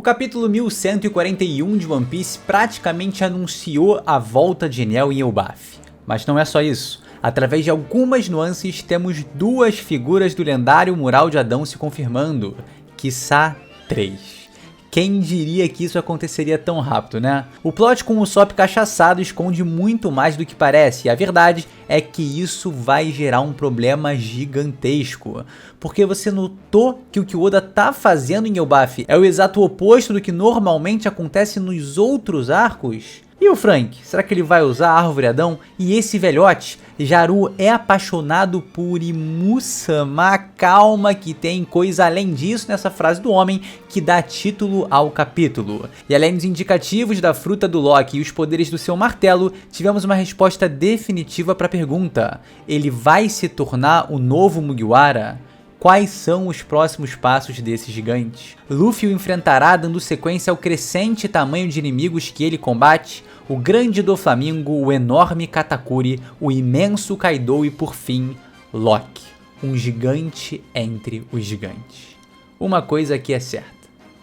capítulo 1141 de One Piece praticamente anunciou a volta de Enel em Elbaf. Mas não é só isso. Através de algumas nuances, temos duas figuras do lendário Mural de Adão se confirmando, quiçá 3. Quem diria que isso aconteceria tão rápido, né? O plot com o Usopp cachaçado esconde muito mais do que parece, e a verdade é que isso vai gerar um problema gigantesco. Porque você notou que o que o Oda tá fazendo em Elbaf é o exato oposto do que normalmente acontece nos outros arcos? E o Frank? Será que ele vai usar a Árvore Adão? E esse velhote? Jaru é apaixonado por Imu-sama? Calma que tem coisa além disso nessa frase do homem que dá título ao capítulo. E além dos indicativos da fruta do Loki e os poderes do seu martelo, tivemos uma resposta definitiva para a pergunta: ele vai se tornar o novo Mugiwara? Quais são os próximos passos desse gigante? Luffy o enfrentará dando sequência ao crescente tamanho de inimigos que ele combate, o grande Doflamingo, o enorme Katakuri, o imenso Kaido e por fim, Loki, um gigante entre os gigantes. Uma coisa aqui é certa,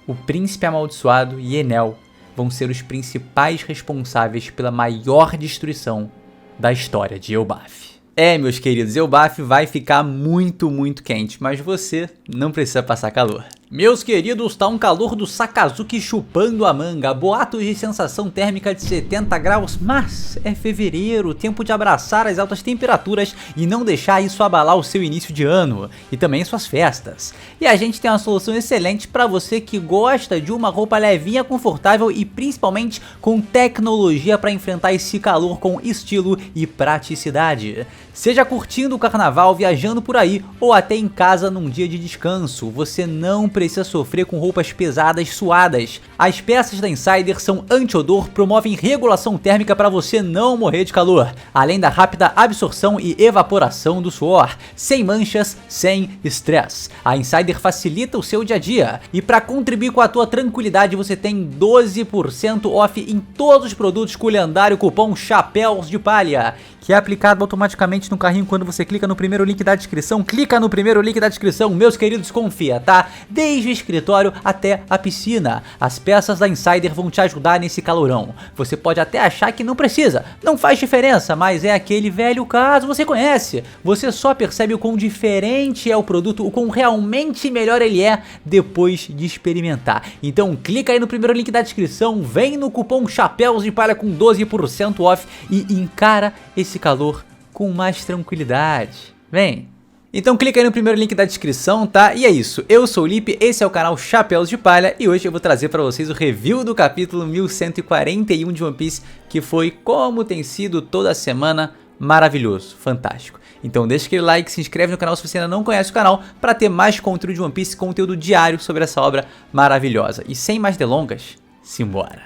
o Príncipe Amaldiçoado e Enel vão ser os principais responsáveis pela maior destruição da história de Elbaf. Meus queridos, Elbaf vai ficar muito quente, mas você não precisa passar calor. Meus queridos, tá um calor do Sakazuki chupando a manga, boatos de sensação térmica de 70 graus, mas é fevereiro, tempo de abraçar as altas temperaturas e não deixar isso abalar o seu início de ano e também suas festas. E a gente tem uma solução excelente para você que gosta de uma roupa levinha, confortável e principalmente com tecnologia para enfrentar esse calor com estilo e praticidade. Seja curtindo o carnaval, viajando por aí ou até em casa num dia de descanso, você não precisa sofrer com roupas pesadas suadas. As peças da Insider são anti-odor, promovem regulação térmica para você não morrer de calor, além da rápida absorção e evaporação do suor, sem manchas, sem estresse. A Insider facilita o seu dia a dia e para contribuir com a tua tranquilidade você tem 12% off em todos os produtos com o lendário cupom Chapéus de Palha, que é aplicado automaticamente no carrinho quando você clica no primeiro link da descrição. Clica no primeiro link da descrição, meus queridos, confia, tá? Desde o escritório até a piscina, as peças da Insider vão te ajudar nesse calorão. Você pode até achar que não precisa, não faz diferença, mas é aquele velho caso, você conhece. Você só percebe o quão diferente é o produto, o quão realmente melhor ele é depois de experimentar. Então clica aí no primeiro link da descrição, vem no cupom Chapéus de Palha com 12% off e encara esse calor com mais tranquilidade. Vem! Então clica aí no primeiro link da descrição, tá? E é isso, eu sou o Lipe, esse é o canal Chapéus de Palha e hoje eu vou trazer pra vocês o review do capítulo 1141 de One Piece, que foi, como tem sido toda semana, maravilhoso, fantástico. Então deixa aquele like, se inscreve no canal se você ainda não conhece o canal, pra ter mais conteúdo de One Piece, conteúdo diário sobre essa obra maravilhosa. E sem mais delongas, simbora!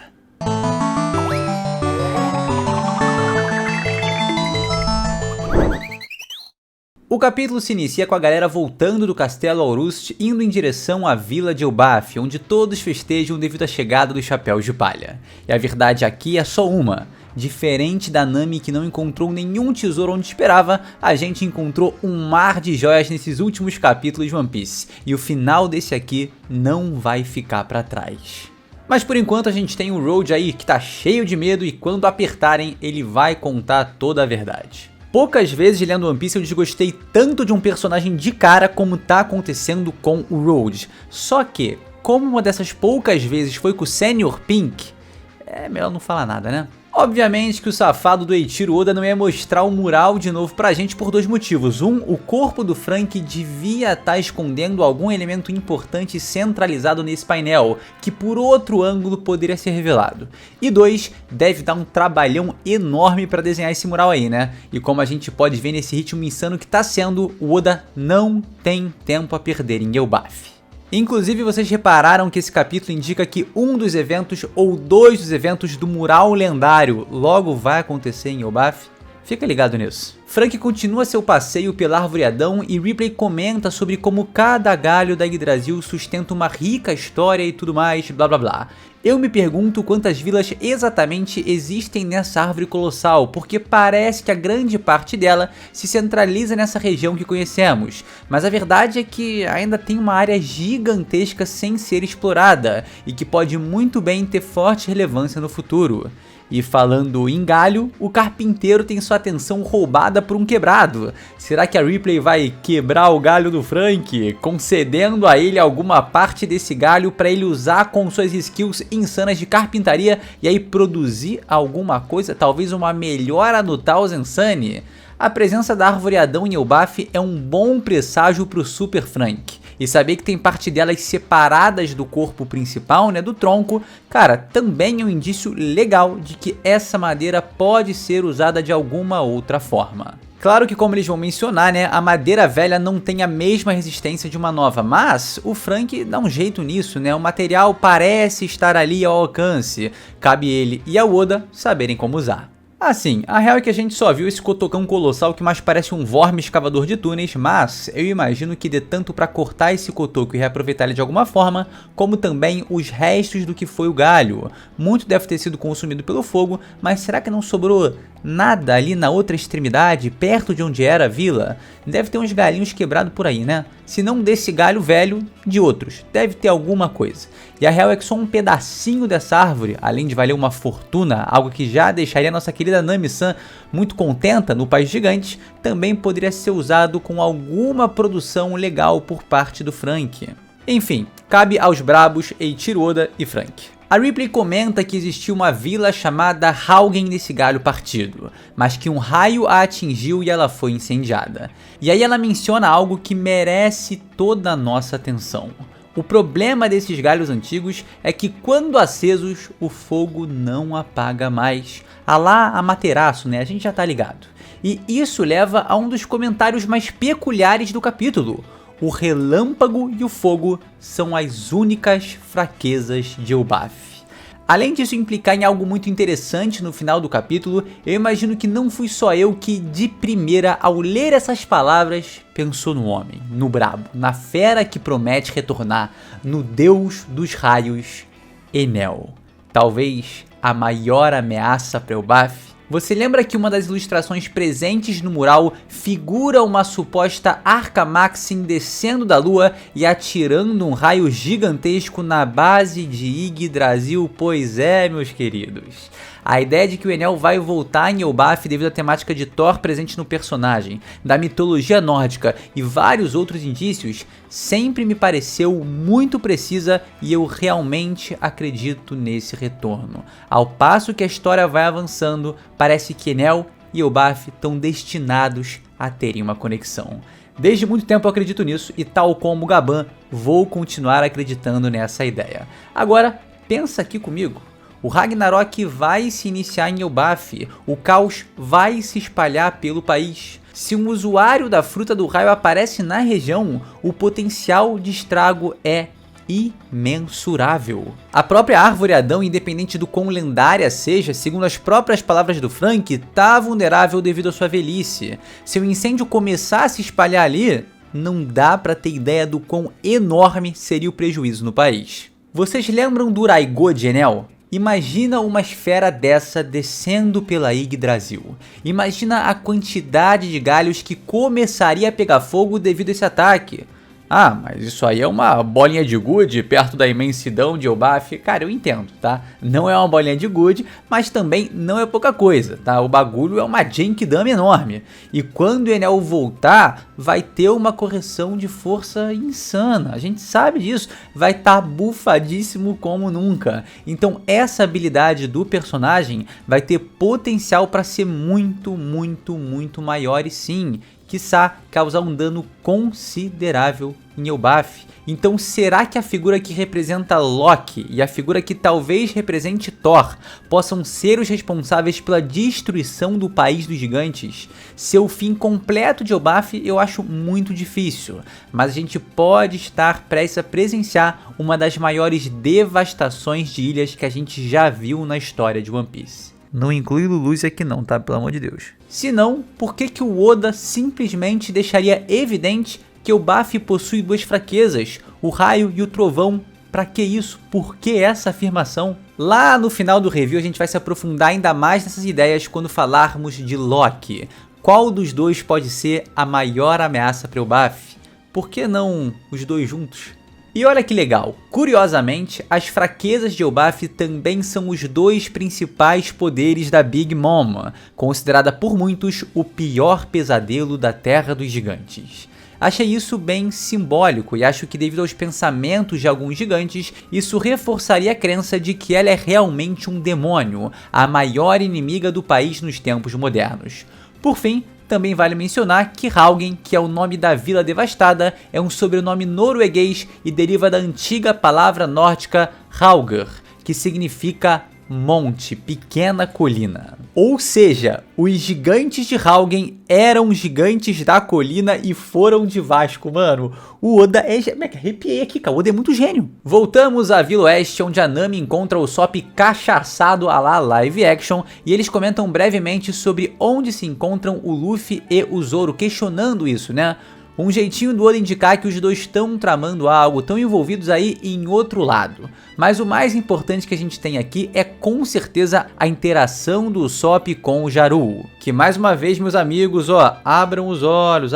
O capítulo se inicia com a galera voltando do castelo Aurust, indo em direção à vila de Elbaf, onde todos festejam devido à chegada dos Chapéus de Palha. E a verdade aqui é só uma: diferente da Nami que não encontrou nenhum tesouro onde esperava, a gente encontrou um mar de joias nesses últimos capítulos de One Piece, e o final desse aqui não vai ficar pra trás. Mas por enquanto a gente tem o Road aí que tá cheio de medo e quando apertarem ele vai contar toda a verdade. Poucas vezes lendo One Piece eu desgostei tanto de um personagem de cara como tá acontecendo com o Road. Só que, como uma dessas poucas vezes foi com o Senior Pink, é melhor não falar nada, né? Obviamente que o safado do Eiichiro Oda não ia mostrar o mural de novo pra gente por dois motivos. Um, o corpo do Frank devia estar escondendo algum elemento importante centralizado nesse painel, que por outro ângulo poderia ser revelado. E dois, deve dar um trabalhão enorme pra desenhar esse mural aí, né? E como a gente pode ver nesse ritmo insano que tá sendo, o Oda não tem tempo a perder em Elbaf. Inclusive vocês repararam que esse capítulo indica que um dos eventos ou dois dos eventos do mural lendário logo vai acontecer em Elbaf? Fica ligado nisso. Franky continua seu passeio pela Árvore Adão e Ripley comenta sobre como cada galho da Yggdrasil sustenta uma rica história e tudo mais, blá blá blá. Eu me pergunto quantas vilas exatamente existem nessa árvore colossal, porque parece que a grande parte dela se centraliza nessa região que conhecemos, mas a verdade é que ainda tem uma área gigantesca sem ser explorada e que pode muito bem ter forte relevância no futuro. E falando em galho, o carpinteiro tem sua atenção roubada por um quebrado. Será que a Ripley vai quebrar o galho do Franky, concedendo a ele alguma parte desse galho para ele usar com suas skills insanas de carpintaria e aí produzir alguma coisa, talvez uma melhora no Thousand Sunny? A presença da Árvore Adão em Elbaf é um bom presságio pro Super Franky. E saber que tem parte delas separadas do corpo principal, né, do tronco, cara, também é um indício legal de que essa madeira pode ser usada de alguma outra forma. Claro que, como eles vão mencionar, né, a madeira velha não tem a mesma resistência de uma nova, mas o Franky dá um jeito nisso, né, o material parece estar ali ao alcance, cabe ele e a Oda saberem como usar. Assim, a real é que a gente só viu esse cotocão colossal que mais parece um vorme escavador de túneis, mas eu imagino que dê tanto para cortar esse cotoco e reaproveitar ele de alguma forma, como também os restos do que foi o galho. Muito deve ter sido consumido pelo fogo, mas será que não sobrou nada ali na outra extremidade, perto de onde era a vila? Deve ter uns galhinhos quebrados por aí, né? Se não desse galho velho, de outros. Deve ter alguma coisa. E a real é que só um pedacinho dessa árvore, além de valer uma fortuna, algo que já deixaria a nossa querida Nami-san muito contenta no País Gigante, também poderia ser usado com alguma produção legal por parte do Franky. Enfim, cabe aos brabos Eiichiro Oda e Franky. A Ripley comenta que existia uma vila chamada Haugen nesse galho partido, mas que um raio a atingiu e ela foi incendiada. E aí ela menciona algo que merece toda a nossa atenção. O problema desses galhos antigos é que quando acesos, o fogo não apaga mais. A lá Amaterasu, né? A gente já tá ligado. E isso leva a um dos comentários mais peculiares do capítulo. O relâmpago e o fogo são as únicas fraquezas de Elbaf. Além disso implicar em algo muito interessante no final do capítulo, eu imagino que não fui só eu que, de primeira, ao ler essas palavras, pensou no homem, no brabo, na fera que promete retornar, no deus dos raios, Enel. Talvez a maior ameaça para Elbaf. Você lembra que uma das ilustrações presentes no mural figura uma suposta Arca Maxim descendo da lua e atirando um raio gigantesco na base de Yggdrasil? Pois é, meus queridos. A ideia de que o Enel vai voltar em Elbaf devido à temática de Thor presente no personagem, da mitologia nórdica e vários outros indícios sempre me pareceu muito precisa e eu realmente acredito nesse retorno. Ao passo que a história vai avançando, parece que Enel e Elbaf estão destinados a terem uma conexão. Desde muito tempo eu acredito nisso e, tal como o Gaban, vou continuar acreditando nessa ideia. Agora, pensa aqui comigo. O Ragnarok vai se iniciar em Elbaf, o caos vai se espalhar pelo país. Se um usuário da fruta do raio aparece na região, o potencial de estrago é imensurável. A própria Árvore Adão, independente do quão lendária seja, segundo as próprias palavras do Franky, tá vulnerável devido à sua velhice. Se o incêndio começar a se espalhar ali, não dá pra ter ideia do quão enorme seria o prejuízo no país. Vocês lembram do Raigo de Enel? Imagina uma esfera dessa descendo pela Yggdrasil. Imagina a quantidade de galhos que começaria a pegar fogo devido a esse ataque. Ah, mas isso aí é uma bolinha de gude perto da imensidão de Elbaf. Cara, eu entendo, tá? Não é uma bolinha de gude, mas também não é pouca coisa, tá? O bagulho é uma Genkidama enorme. E quando o Enel voltar, vai ter uma correção de força insana. A gente sabe disso. Vai estar bufadíssimo como nunca. Então essa habilidade do personagem vai ter potencial para ser muito, muito, muito maior e sim, quiçá causar um dano considerável em Elbaf. Então será que a figura que representa Loki e a figura que talvez represente Thor possam ser os responsáveis pela destruição do País dos Gigantes? Seu fim completo de Elbaf eu acho muito difícil, mas a gente pode estar prestes a presenciar uma das maiores devastações de ilhas que a gente já viu na história de One Piece. Não inclui Lulus aqui não, tá? Pelo amor de Deus. Se não, por que que o Oda simplesmente deixaria evidente que Elbaf possui duas fraquezas, o raio e o trovão? Pra que isso? Por que essa afirmação? Lá no final do review a gente vai se aprofundar ainda mais nessas ideias quando falarmos de Loki. Qual dos dois pode ser a maior ameaça para Elbaf? Por que não os dois juntos? E olha que legal, curiosamente, as fraquezas de Elbaf também são os dois principais poderes da Big Mom, considerada por muitos o pior pesadelo da Terra dos Gigantes. Achei isso bem simbólico e acho que devido aos pensamentos de alguns gigantes, isso reforçaria a crença de que ela é realmente um demônio, a maior inimiga do país nos tempos modernos. Por fim, também vale mencionar que Haugen, que é o nome da Vila Devastada, é um sobrenome norueguês e deriva da antiga palavra nórdica Hauger, que significa monte, pequena colina. Ou seja, os gigantes de Haugen eram gigantes da colina e foram de Vasco, mano. O Oda é... Arrepiei aqui, cara. O Oda é muito gênio. Voltamos à Vila Oeste, onde a Nami encontra o Sop cachaçado à la live action, e eles comentam brevemente sobre onde se encontram o Luffy e o Zoro, questionando isso, né? Um jeitinho do Oda indicar que os dois estão tramando algo, estão envolvidos aí em outro lado. Mas o mais importante que a gente tem aqui é com certeza a interação do Usopp com o Jaru. Que mais uma vez, meus amigos, ó, abram os olhos.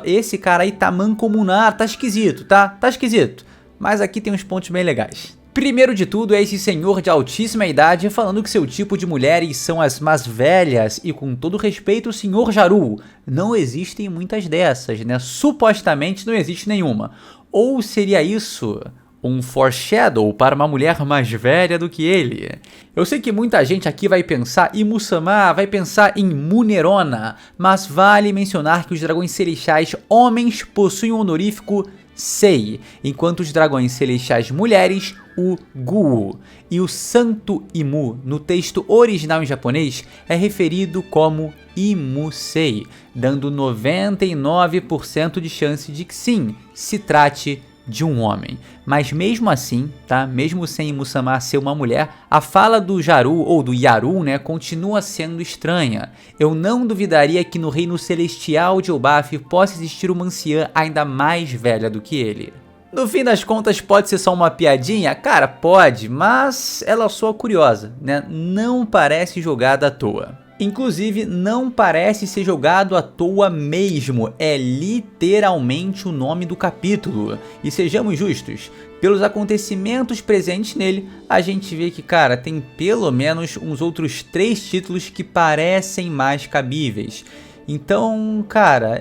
Esse cara aí tá mancomunado, tá esquisito, tá? Tá esquisito. Mas aqui tem uns pontos bem legais. Primeiro de tudo é esse senhor de altíssima idade falando que seu tipo de mulheres são as mais velhas e, com todo respeito, senhor Jaru, não existem muitas dessas, né? Supostamente não existe nenhuma. Ou seria isso um foreshadow para uma mulher mais velha do que ele? Eu sei que muita gente aqui vai pensar em Musama, vai pensar em Munerona, mas vale mencionar que os dragões celestiais homens possuem o honorífico Sei, enquanto os dragões celestiais mulheres, o Gu. E o Santo Imu, no texto original em japonês, é referido como Imusei, dando 99% de chance de que sim, se trate de um homem. Mas mesmo assim, tá? Mesmo sem Musama ser uma mulher, a fala do Jaru ou do Yaru, né, continua sendo estranha. Eu não duvidaria que no reino celestial de Elbaf possa existir uma anciã ainda mais velha do que ele. No fim das contas, pode ser só uma piadinha? Cara, pode, mas ela soa curiosa, né? Não parece jogada à toa. Inclusive, não parece ser jogado à toa mesmo, é literalmente o nome do capítulo. E sejamos justos, pelos acontecimentos presentes nele, a gente vê que, cara, tem pelo menos uns outros 3 títulos que parecem mais cabíveis. Então, cara,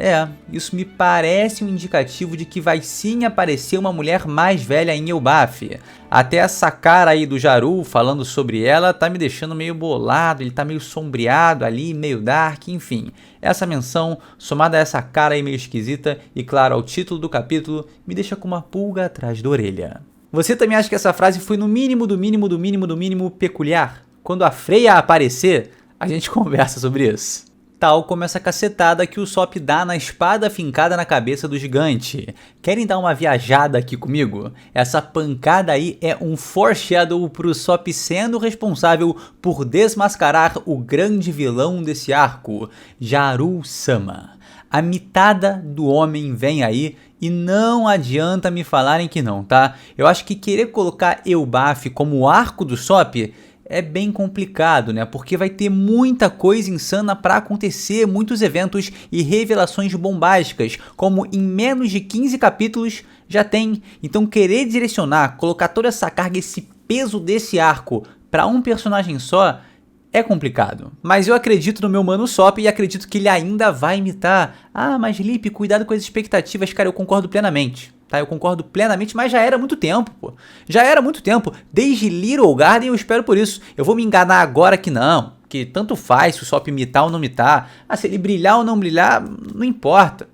isso me parece um indicativo de que vai sim aparecer uma mulher mais velha em Elbaf. Até essa cara aí do Jaru falando sobre ela tá me deixando meio bolado, ele tá meio sombreado ali, meio dark, enfim. Essa menção, somada a essa cara aí meio esquisita e, claro, ao título do capítulo, me deixa com uma pulga atrás da orelha. Você também acha que essa frase foi no mínimo peculiar? Quando a Freya aparecer, a gente conversa sobre isso. Tal como essa cacetada que o Usopp dá na espada fincada na cabeça do gigante. Querem dar uma viajada aqui comigo? Essa pancada aí é um foreshadow pro Usopp sendo responsável por desmascarar o grande vilão desse arco, Jaru-sama. A mitada do homem vem aí e não adianta me falarem que não, tá? Eu acho que querer colocar Elbaf como o arco do Usopp é bem complicado, né? Porque vai ter muita coisa insana para acontecer, muitos eventos e revelações bombásticas, como em menos de 15 capítulos já tem. Então querer direcionar, colocar toda essa carga, esse peso desse arco para um personagem só é complicado. Mas eu acredito no meu mano Usopp e acredito que ele ainda vai imitar. Ah, mas Lipe, cuidado com as expectativas, cara, eu concordo plenamente. Tá, eu concordo plenamente, mas já era há muito tempo, pô. Já era há muito tempo. Desde Little Garden eu espero por isso. Eu vou me enganar agora que não. Que tanto faz se o Usopp imitar ou não imitar. Ah, se ele brilhar ou não brilhar, não importa.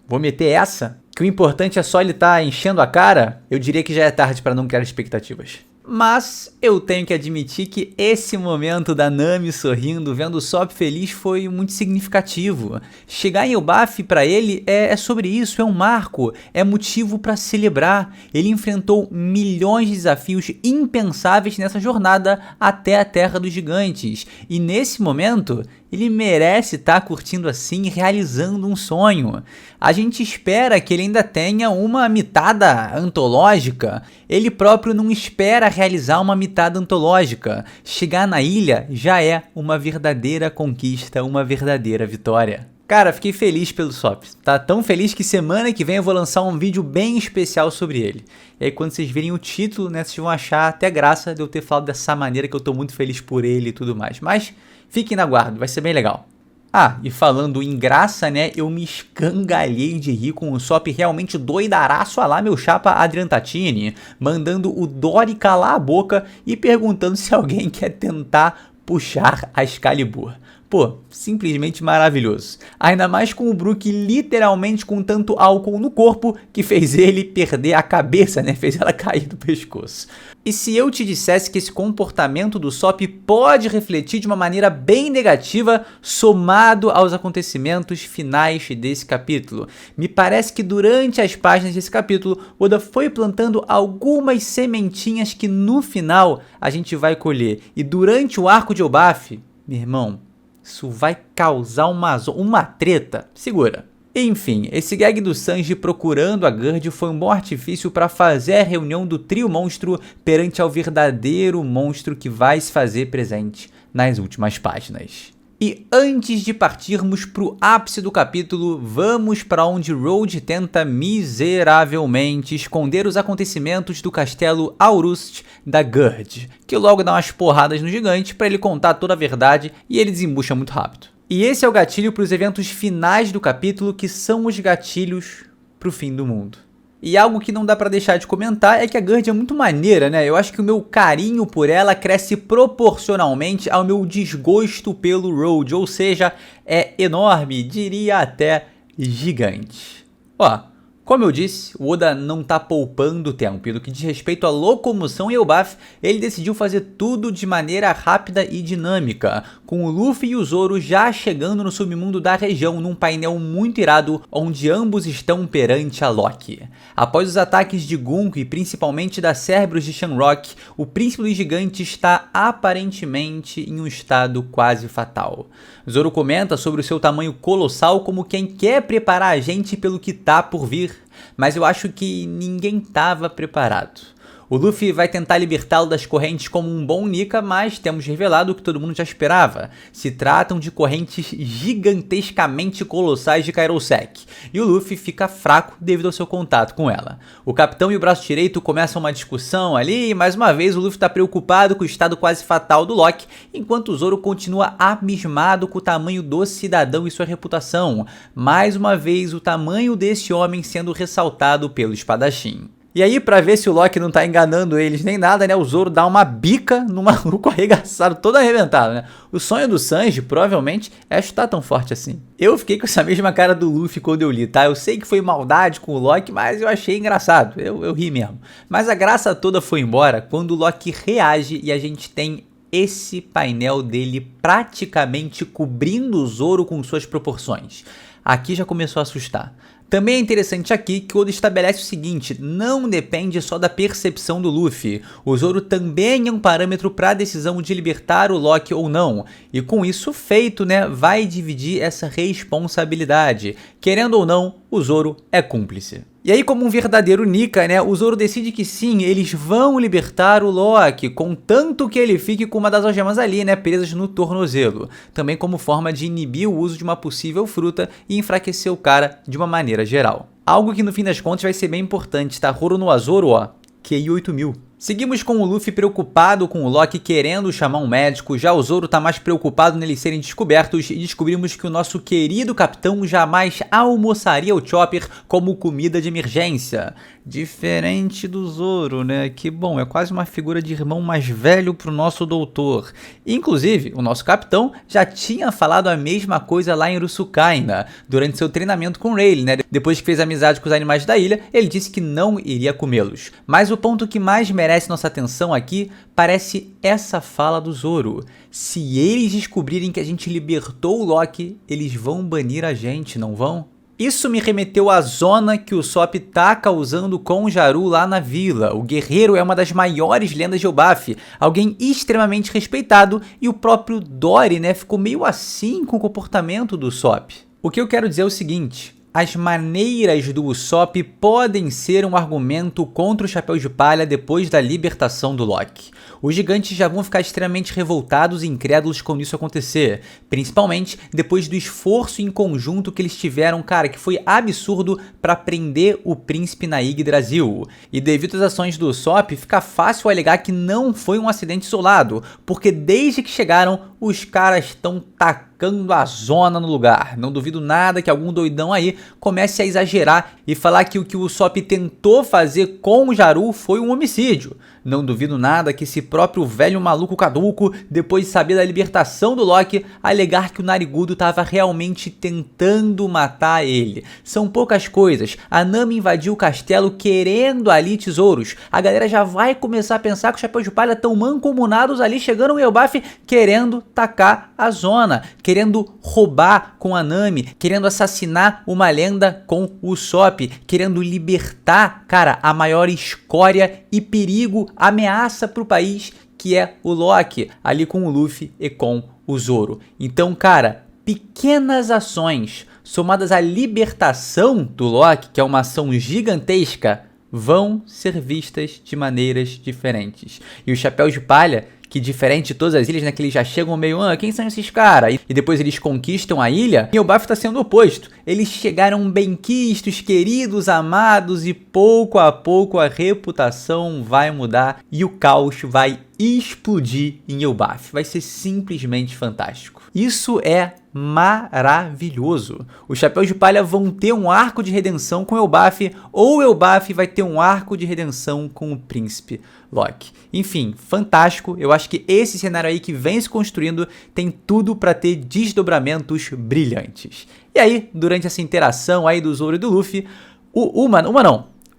Vou meter essa. Que o importante é só ele tá enchendo a cara. eu diria que já é tarde para não criar expectativas. Mas eu tenho que admitir que esse momento da Nami sorrindo, vendo o Sop feliz, foi muito significativo. Chegar em Elbaf para ele é sobre isso, é um marco, é motivo para celebrar. Ele enfrentou milhões de desafios impensáveis nessa jornada até a Terra dos Gigantes. E nesse momento, ele merece estar curtindo assim, realizando um sonho. A gente espera que ele ainda tenha uma mitada antológica. Ele próprio não espera realizar uma mitada antológica. Chegar na ilha já é uma verdadeira conquista, uma verdadeira vitória. Cara, fiquei feliz pelo Sop. Tá tão feliz que semana que vem eu vou lançar um vídeo bem especial sobre ele. E aí quando vocês virem o título, né, vocês vão achar até graça de eu ter falado dessa maneira, que eu tô muito feliz por ele e tudo mais. Mas fiquem na guarda, vai ser bem legal. Ah, e falando em graça, né, eu me escangalhei de rir com o Sop realmente doidaraço a lá meu chapa Adrian Tatini, mandando o Dory calar a boca e perguntando se alguém quer tentar puxar a Excalibur. Pô, simplesmente maravilhoso. Ainda mais com o Brook literalmente com tanto álcool no corpo que fez ele perder a cabeça, né? Fez ela cair do pescoço. E se eu te dissesse que esse comportamento do Sop pode refletir de uma maneira bem negativa somado aos acontecimentos finais desse capítulo? Me parece que durante as páginas desse capítulo, Oda foi plantando algumas sementinhas que no final a gente vai colher. E durante o arco de Elbaf, meu irmão, isso vai causar uma treta. Segura. Enfim, esse gag do Sanji procurando a Gerd foi um bom artifício para fazer a reunião do trio monstro perante ao verdadeiro monstro que vai se fazer presente nas últimas páginas. E antes de partirmos pro ápice do capítulo, vamos para onde Road tenta miseravelmente esconder os acontecimentos do castelo Aurust da Gerd, que logo dá umas porradas no gigante para ele contar toda a verdade e ele desembucha muito rápido. E esse é o gatilho para os eventos finais do capítulo, que são os gatilhos pro fim do mundo. E algo que não dá pra deixar de comentar é que a Gerd é muito maneira, né? Eu acho que o meu carinho por ela cresce proporcionalmente ao meu desgosto pelo Road, ou seja, é enorme, diria até gigante. Ó, como eu disse, o Oda não tá poupando tempo, e no que diz respeito à locomoção em Elbaf, ele decidiu fazer tudo de maneira rápida e dinâmica, com o Luffy e o Zoro já chegando no submundo da região num painel muito irado, onde ambos estão perante a Loki. Após os ataques de Gunko e principalmente da Cerberus de Shamrock, o Príncipe dos Gigantes está aparentemente em um estado quase fatal. Zoro comenta sobre o seu tamanho colossal como quem quer preparar a gente pelo que tá por vir, mas eu acho que ninguém estava preparado. O Luffy vai tentar libertá-lo das correntes como um bom Nika, mas temos revelado o que todo mundo já esperava. Se tratam de correntes gigantescamente colossais de Kairosek, e o Luffy fica fraco devido ao seu contato com ela. O capitão e o braço direito começam uma discussão ali, e mais uma vez o Luffy está preocupado com o estado quase fatal do Loki, enquanto o Zoro continua abismado com o tamanho do cidadão e sua reputação. Mais uma vez o tamanho desse homem sendo ressaltado pelo espadachim. E aí, pra ver se o Loki não tá enganando eles nem nada, né, o Zoro dá uma bica no maluco arregaçado, todo arrebentado, né. O sonho do Sanji, provavelmente, é chutar tão forte assim. Eu fiquei com essa mesma cara do Luffy quando eu li, tá? Eu sei que foi maldade com o Loki, mas eu achei engraçado, eu ri mesmo. Mas a graça toda foi embora quando o Loki reage e a gente tem esse painel dele praticamente cobrindo o Zoro com suas proporções. Aqui já começou a assustar. Também é interessante aqui que o Oda estabelece o seguinte: não depende só da percepção do Luffy, o Zoro também é um parâmetro para a decisão de libertar o Loki ou não, e com isso feito, né, vai dividir essa responsabilidade. Querendo ou não, o Zoro é cúmplice. E aí, como um verdadeiro Nika, né, o Zoro decide que sim, eles vão libertar o Loki, contanto que ele fique com uma das algemas ali, né, presas no tornozelo. Também como forma de inibir o uso de uma possível fruta e enfraquecer o cara de uma maneira geral. Algo que no fim das contas vai ser bem importante, tá? Roronoa Zoro, ó, QI 8000. Seguimos com o Luffy preocupado com o Loki querendo chamar um médico, já o Zoro tá mais preocupado neles serem descobertos e descobrimos que o nosso querido capitão jamais almoçaria o Chopper como comida de emergência. Diferente do Zoro, né? Que bom, é quase uma figura de irmão mais velho pro nosso doutor. Inclusive, o nosso capitão já tinha falado a mesma coisa lá em Urusukaina, durante seu treinamento com Rayleigh, né? Depois que fez amizade com os animais da ilha, ele disse que não iria comê-los. Mas o ponto que mais merece nossa atenção aqui parece essa fala do Zoro. Se eles descobrirem que a gente libertou o Loki, eles vão banir a gente, não vão? Isso me remeteu à zona que o Sop tá causando com o Jaru lá na vila. O guerreiro é uma das maiores lendas de Elbaf, alguém extremamente respeitado, e o próprio Dory, né, ficou meio assim com o comportamento do Sop. O que eu quero dizer é o seguinte: as maneiras do Usopp podem ser um argumento contra o Chapéu de Palha depois da libertação do Loki. Os gigantes já vão ficar extremamente revoltados e incrédulos quando isso acontecer, principalmente depois do esforço em conjunto que eles tiveram, cara, que foi absurdo para prender o príncipe na Yggdrasil. E devido às ações do Usopp, fica fácil alegar que não foi um acidente isolado, porque desde que chegaram, os caras estão tacando a zona no lugar. Não duvido nada que algum doidão aí comece a exagerar e falar que o Usopp tentou fazer com o Jaru foi um homicídio. Não duvido nada que esse próprio velho maluco caduco, depois de saber da libertação do Loki, alegar que o Narigudo estava realmente tentando matar ele. São poucas coisas. A Nami invadiu o castelo querendo ali tesouros. A galera já vai começar a pensar que os Chapéus de Palha estão mancomunados ali, chegando o Elbaf, querendo tacar a zona, querendo roubar com a Nami, querendo assassinar uma lenda com o Usopp, querendo libertar, cara, a maior escória e perigo, ameaça pro país, que é o Loki, ali com o Luffy e com o Zoro. Então, cara, pequenas ações somadas à libertação do Loki, que é uma ação gigantesca, vão ser vistas de maneiras diferentes. E os Chapéus de Palha, que diferente de todas as ilhas, né, que eles já chegam meio, quem são esses caras? E depois eles conquistam a ilha, e o Elbaf está sendo o oposto. Eles chegaram benquistos, queridos, amados, e pouco a pouco a reputação vai mudar e o caos vai explodir em Elbaf. Vai ser simplesmente fantástico. Isso é maravilhoso. Os Chapéus de Palha vão ter um arco de redenção com Elbaf, ou Elbaf vai ter um arco de redenção com o príncipe Loki. Enfim, fantástico. Eu acho que esse cenário aí que vem se construindo tem tudo para ter desdobramentos brilhantes. E aí, durante essa interação aí do Zoro e do Luffy,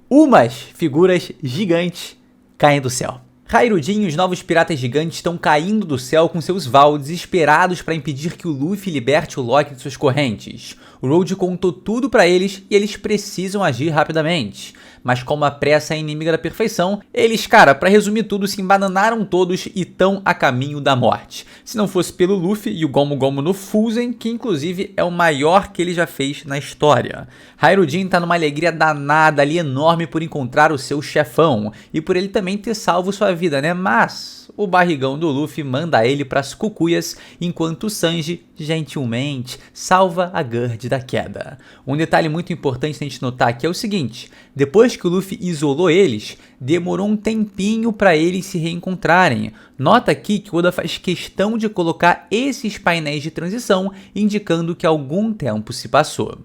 umas figuras gigantes caem do céu. Hairudin e os novos piratas gigantes estão caindo do céu com seus Val desesperados para impedir que o Luffy liberte o Loki de suas correntes. O Road contou tudo para eles e eles precisam agir rapidamente. Mas como a pressa é inimiga da perfeição, eles, cara, para resumir tudo, se embananaram todos e estão a caminho da morte. Se não fosse pelo Luffy e o Gomu Gomu no Fuzen, que inclusive é o maior que ele já fez na história. Hairudin tá numa alegria danada ali, enorme, por encontrar o seu chefão e por ele também ter salvo sua vida, né? Mas o barrigão do Luffy manda ele pras cucuias, enquanto o Sanji, gentilmente, salva a Gerd da queda. Um detalhe muito importante a gente notar aqui é o seguinte: depois que o Luffy isolou eles, demorou um tempinho para eles se reencontrarem. Nota aqui que o Oda faz questão de colocar esses painéis de transição, indicando que algum tempo se passou.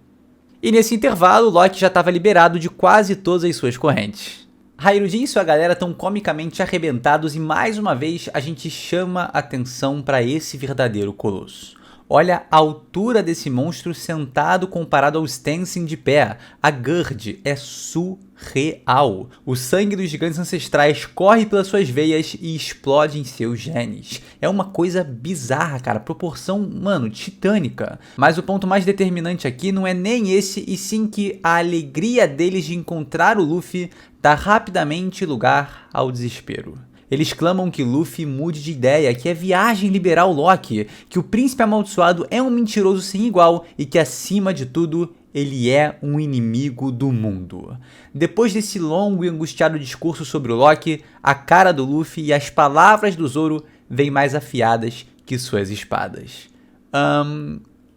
E nesse intervalo, Loki já estava liberado de quase todas as suas correntes. Hairudin e sua galera estão comicamente arrebentados e mais uma vez a gente chama atenção para esse verdadeiro colosso. Olha a altura desse monstro sentado comparado ao Tenzin de pé. A Gerd é surreal. O sangue dos gigantes ancestrais corre pelas suas veias e explode em seus genes. É uma coisa bizarra, cara. Proporção, mano, titânica. Mas o ponto mais determinante aqui não é nem esse, e sim que a alegria deles de encontrar o Luffy dá rapidamente lugar ao desespero. Eles clamam que Luffy mude de ideia, que é viagem liberar o Loki, que o príncipe amaldiçoado é um mentiroso sem igual e que, acima de tudo, ele é um inimigo do mundo. Depois desse longo e angustiado discurso sobre o Loki, a cara do Luffy e as palavras do Zoro vêm mais afiadas que suas espadas.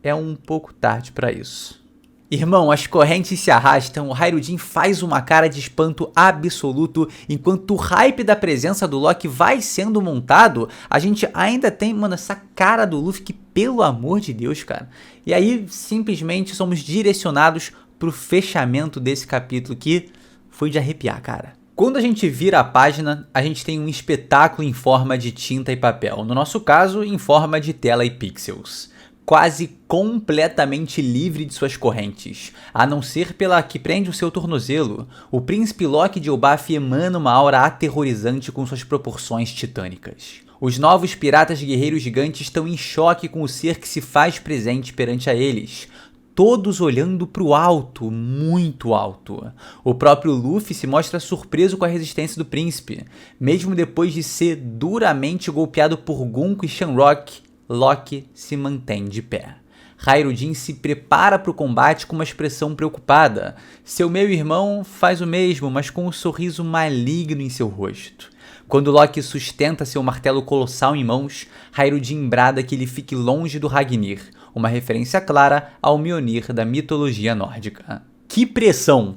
É um pouco tarde para isso. Irmão, as correntes se arrastam, o Hairudin faz uma cara de espanto absoluto, enquanto o hype da presença do Loki vai sendo montado, a gente ainda tem, mano, essa cara do Luffy que, pelo amor de Deus, cara. E aí, simplesmente, somos direcionados pro fechamento desse capítulo que foi de arrepiar, cara. Quando a gente vira a página, a gente tem um espetáculo em forma de tinta e papel. No nosso caso, em forma de tela e pixels. Quase completamente livre de suas correntes, a não ser pela que prende o seu tornozelo. O príncipe Loki de Elbaf emana uma aura aterrorizante com suas proporções titânicas. Os novos piratas guerreiros gigantes estão em choque com o ser que se faz presente perante a eles. Todos olhando para o alto, muito alto. O próprio Luffy se mostra surpreso com a resistência do príncipe. Mesmo depois de ser duramente golpeado por Gunko e Shamrock, Loki se mantém de pé. Hyrule se prepara para o combate com uma expressão preocupada. Seu meio-irmão faz o mesmo, mas com um sorriso maligno em seu rosto. Quando Loki sustenta seu martelo colossal em mãos, Hyrule brada que ele fique longe do Ragnir, uma referência clara ao Mjolnir da mitologia nórdica. Que pressão!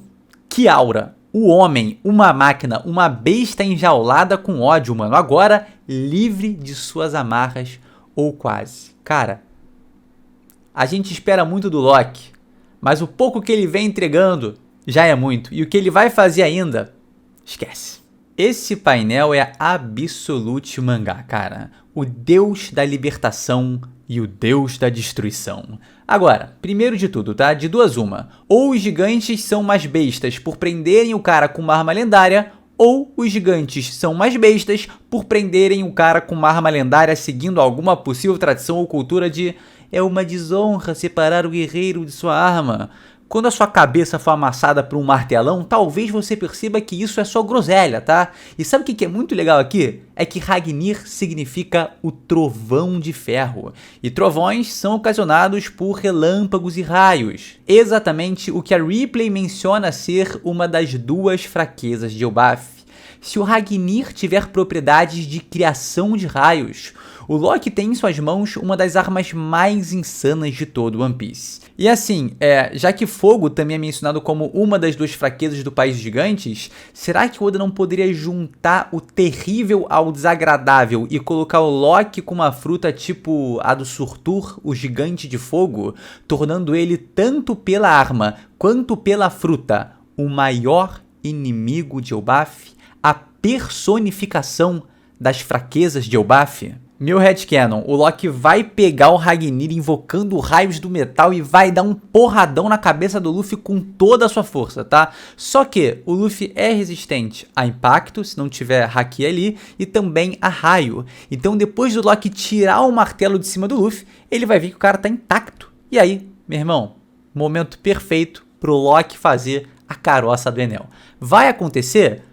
Que aura! O homem, uma máquina, uma besta enjaulada com ódio, mano. Agora livre de suas amarras, ou quase. Cara, a gente espera muito do Loki, mas o pouco que ele vem entregando já é muito. E o que ele vai fazer ainda, esquece. Esse painel é Absolute Mangá, cara. O deus da libertação e o deus da destruição. Agora, primeiro de tudo, tá? De duas uma. Ou os gigantes são mais bestas por prenderem o cara com uma arma lendária, ou os gigantes são mais bestas por prenderem o cara com uma arma lendária seguindo alguma possível tradição ou cultura de é uma desonra separar o guerreiro de sua arma. Quando a sua cabeça for amassada por um martelão, talvez você perceba que isso é só groselha, tá? E sabe o que é muito legal aqui? É que Ragnir significa o trovão de ferro. E trovões são ocasionados por relâmpagos e raios. Exatamente o que a Ripley menciona ser uma das duas fraquezas de Elbaf. Se o Ragnir tiver propriedades de criação de raios, o Loki tem em suas mãos uma das armas mais insanas de todo One Piece. E assim, já que fogo também é mencionado como uma das duas fraquezas do País dos Gigantes, será que Oda não poderia juntar o terrível ao desagradável e colocar o Loki com uma fruta tipo a do Surtur, o gigante de fogo, tornando ele tanto pela arma quanto pela fruta o maior inimigo de Elbaf? A personificação das fraquezas de Elbaf? Meu headcanon, o Loki vai pegar o Ragnir invocando raios do metal e vai dar um porradão na cabeça do Luffy com toda a sua força, tá? Só que o Luffy é resistente a impacto, se não tiver haki ali, e também a raio. Então depois do Loki tirar o martelo de cima do Luffy, ele vai ver que o cara tá intacto. E aí, meu irmão, momento perfeito pro Loki fazer a caroça do Enel. Vai acontecer?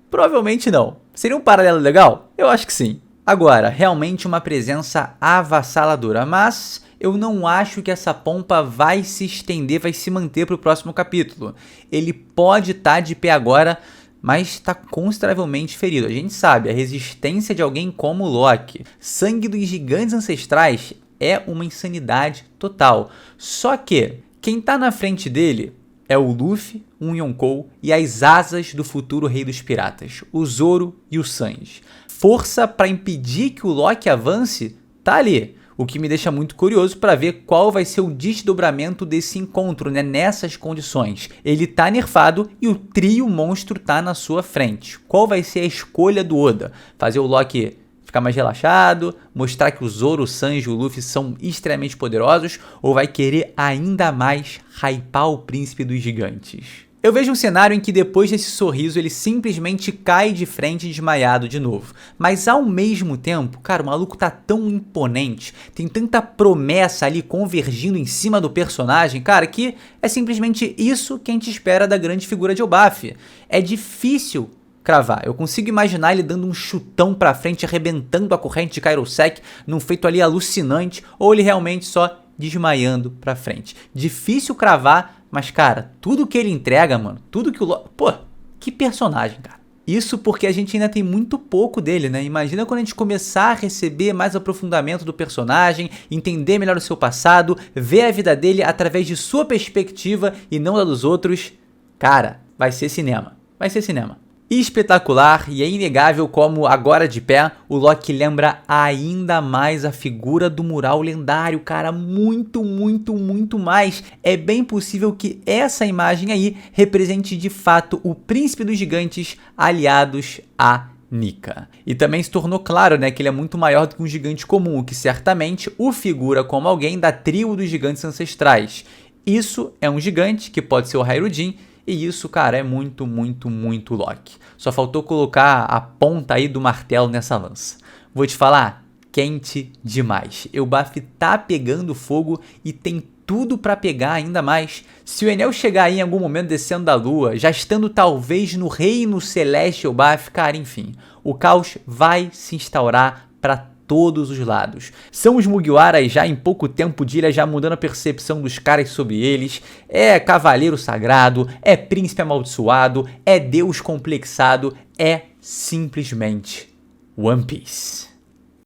Provavelmente não. Seria um paralelo legal? Eu acho que sim. Agora, realmente uma presença avassaladora, mas eu não acho que essa pompa vai se estender, vai se manter para o próximo capítulo. Ele pode estar de pé agora, mas está consideravelmente ferido. A gente sabe, a resistência de alguém como o Loki, sangue dos gigantes ancestrais, é uma insanidade total. Só que quem está na frente dele é o Luffy, um Yonkou e as asas do futuro rei dos piratas, o Zoro e o Sanji. Força para impedir que o Loki avance tá ali, o que me deixa muito curioso para ver qual vai ser o desdobramento desse encontro, né, nessas condições. Ele tá nerfado e o trio monstro tá na sua frente. Qual vai ser a escolha do Oda? Fazer o Loki ficar mais relaxado, mostrar que o Zoro, o Sanji e o Luffy são extremamente poderosos, ou vai querer ainda mais hypar o príncipe dos gigantes? Eu vejo um cenário em que depois desse sorriso ele simplesmente cai de frente desmaiado de novo. Mas ao mesmo tempo, cara, o maluco tá tão imponente, tem tanta promessa ali convergindo em cima do personagem, cara, que é simplesmente isso que a gente espera da grande figura de Elbaf. É difícil cravar. Eu consigo imaginar ele dando um chutão pra frente, arrebentando a corrente de Kairosek num feito ali alucinante, ou ele realmente só desmaiando pra frente. Difícil cravar, mas, cara, tudo que ele entrega, mano, tudo que o Loki... Pô, que personagem, cara. Isso porque a gente ainda tem muito pouco dele, né? Imagina quando a gente começar a receber mais aprofundamento do personagem, entender melhor o seu passado, ver a vida dele através de sua perspectiva e não da dos outros. Cara, vai ser cinema. Vai ser cinema. espetacular e é inegável como, agora de pé, o Loki lembra ainda mais a figura do mural lendário, cara, muito, muito, muito mais. É bem possível que essa imagem aí represente de fato o príncipe dos gigantes aliados a Nika. E também se tornou claro, né, que ele é muito maior do que um gigante comum, o que certamente o figura como alguém da tribo dos gigantes ancestrais. Isso é um gigante que pode ser o Hairudin. E isso, cara, é muito, muito, muito Loki. Só faltou colocar a ponta aí do martelo nessa lança. Vou te falar, quente demais. Elbaf tá pegando fogo e tem tudo pra pegar ainda mais. Se o Enel chegar aí em algum momento descendo da lua, já estando talvez no reino celeste Elbaf, cara, enfim. O caos vai se instaurar pra todos os lados. São os Mugiwaras já em pouco tempo de ilha, já mudando a percepção dos caras sobre eles. É cavaleiro sagrado, é príncipe amaldiçoado, é deus complexado, é simplesmente One Piece.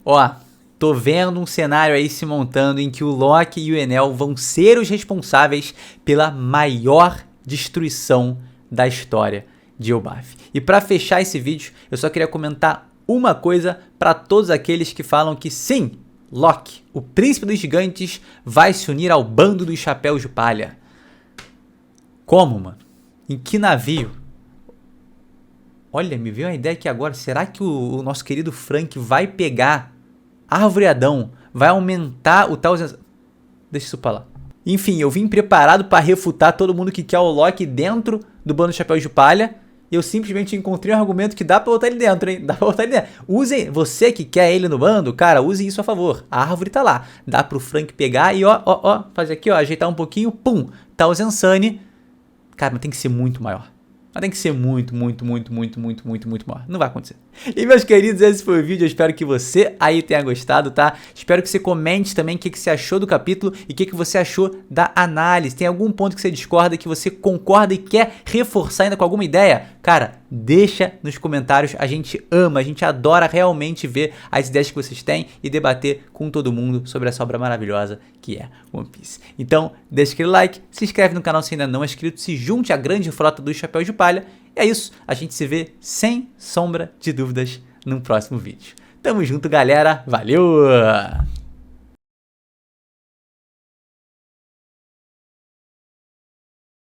Ó, tô vendo um cenário aí se montando em que o Loki e o Enel vão ser os responsáveis pela maior destruição da história de Elbaf. E para fechar esse vídeo, eu só queria comentar uma coisa para todos aqueles que falam que sim, Loki, o príncipe dos gigantes, vai se unir ao bando dos chapéus de palha. Como, mano? Em que navio? Olha, me veio uma ideia aqui agora. Será que o nosso querido Frank vai pegar Árvore Adão? Vai aumentar o tal... Deixa isso pra lá. Enfim, eu vim preparado para refutar todo mundo que quer o Loki dentro do bando dos chapéus de palha. E eu simplesmente encontrei um argumento que dá pra botar ele dentro, hein? Dá pra botar ele dentro. Use, você que quer ele no bando, cara, use isso a favor. A árvore tá lá. Dá pro Frank pegar e ó, fazer aqui, ó, ajeitar um pouquinho, pum. Tá o Zensane. Cara, mas tem que ser muito maior. Mas tem que ser muito maior. Não vai acontecer. E meus queridos, esse foi o vídeo. Eu espero que você aí tenha gostado, tá? Espero que você comente também o que você achou do capítulo e o que você achou da análise. Tem algum ponto que você discorda, que você concorda e quer reforçar ainda com alguma ideia? Cara, deixa nos comentários. A gente ama, a gente adora realmente ver as ideias que vocês têm e debater com todo mundo sobre essa obra maravilhosa que é One Piece. Então, deixa aquele like, se inscreve no canal se ainda não é inscrito, se junte à grande frota dos chapéus de palha. E é isso, a gente se vê sem sombra de dúvidas no próximo vídeo. Tamo junto, galera. Valeu!